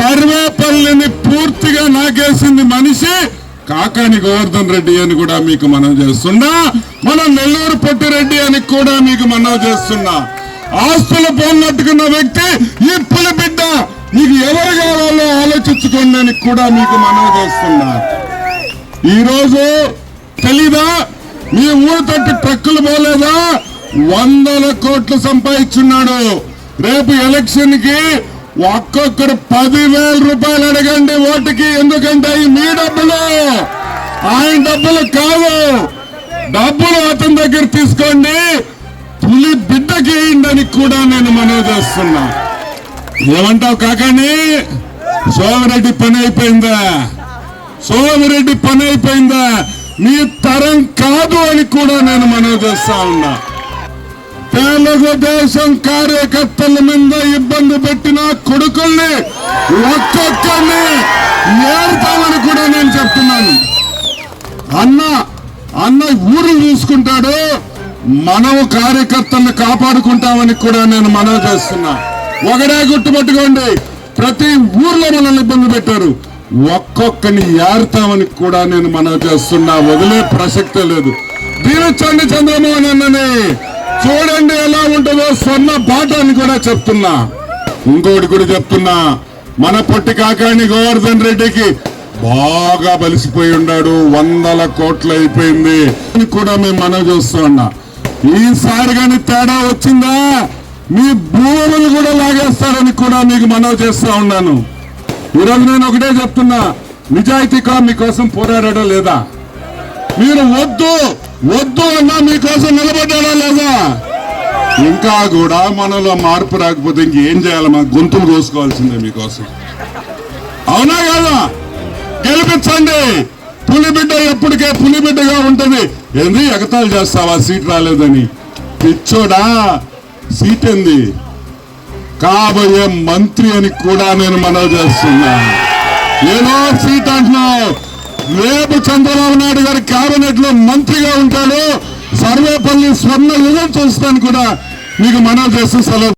సర్వేపల్లిని పూర్తిగా నాకేసింది మనిషి కాకాని గోవర్ధన్ రెడ్డి అని కూడా మీకు మనవి చేస్తున్నా. మన నెల్లూరు పొట్టిరెడ్డి అని కూడా మీకు మనవి చేస్తున్నా. ఆస్తులు పోగొట్టుకున్న వ్యక్తి ఈ పులిబిడ్డ, మీకు ఎవరు కావాలో ఆలోచించుకోండి అని కూడా మీకు మనవి చేస్తున్నా. ఈరోజు తెలీదా, మీ ఊరు తట్టు ట్రక్కులు పోలేదా? 100 కోట్లు సంపాదించున్నాడు. రేపు ఎలక్షన్ కి ఒక్కొక్కరు 10,000 రూపాయలు అడగండి ఓటుకి. ఎందుకంటే అవి మీ డబ్బులు, ఆయన డబ్బులు కావు. డబ్బులు అతని దగ్గర తీసుకోండి, పులి బిడ్డకి వేయండి అని కూడా నేను మనవి చేస్తున్నా. ఏమంటావు కాకాని? సోమిరెడ్డి పని అయిపోయిందా? సోమిరెడ్డి పని అయిపోయిందా? మీ తరం కాదు అని కూడా నేను మనవి చేస్తా ఉన్నా. తెలుగుదేశం కార్యకర్తల మీద ఇబ్బంది పెట్టిన కొడుకుల్ని ఒక్కొక్కరిని ఏరుతామని కూడా నేను చెప్తున్నాను. అన్న ఊరు చూసుకుంటాడు, మనము కార్యకర్తలను కాపాడుకుంటామని కూడా నేను మనవి చేస్తున్నా. ఒకడే గుర్తుపెట్టుకోండి, ప్రతి ఊర్లో మనల్ని ఇబ్బంది పెట్టారు, ఒక్కొక్కరిని ఏరుతామని కూడా నేను మనవి చేస్తున్నా. వదిలే ప్రసక్తే లేదు. దీనిచ్చండి చంద్రమోహన్ అన్నని, చూడండి ఎలా ఉంటుందో స్వర్ణ బాట అని కూడా చెప్తున్నా. ఇంకోటి కూడా చెప్తున్నా, మన పొట్టి కాకాని గోవర్ధన్ రెడ్డికి బాగా బలిసిపోయి ఉన్నాడు, 100 కోట్లు అయిపోయింది అని కూడా మేము మనవి చేస్తూ ఉన్నా. ఈసారి కానీ తేడా వచ్చిందా మీ భూములు కూడా లాగేస్తారని కూడా మీకు మనవి చేస్తా ఉన్నాను. ఈరోజు నేను ఒకటే చెప్తున్నా, నిజాయితీగా మీకోసం పోరాడా లేదా? మీరు వద్దు అన్నా మీకోసం నిలబడ్డా లేదా? ఇంకా కూడా మనలో మార్పు రాకపోతే ఇంకేం చేయాలి? మా గొంతులు కోసుకోవాల్సిందే మీకోసం. అవునా కదా? గెలిపించండి. పులిబిడ్డ ఎప్పటికే పులిబిడ్డగా ఉంటది. ఏంది ఎగతాలు చేస్తావా సీట్ రాలేదని? పిచ్చోడా, సీట్ ఏంది? కాబోయే మంత్రి అని కూడా నేను మనవి చేస్తున్నా. ఏదో సీట్ అంటున్నావు, రేపు చంద్రబాబు నాయుడు గారి కేబినెట్ లో మంత్రిగా ఉంటాడు. సర్వేపల్లి స్వర్ణ యుగం చూస్తాను కూడా మీకు మనవి చేస్తూ సెలవు.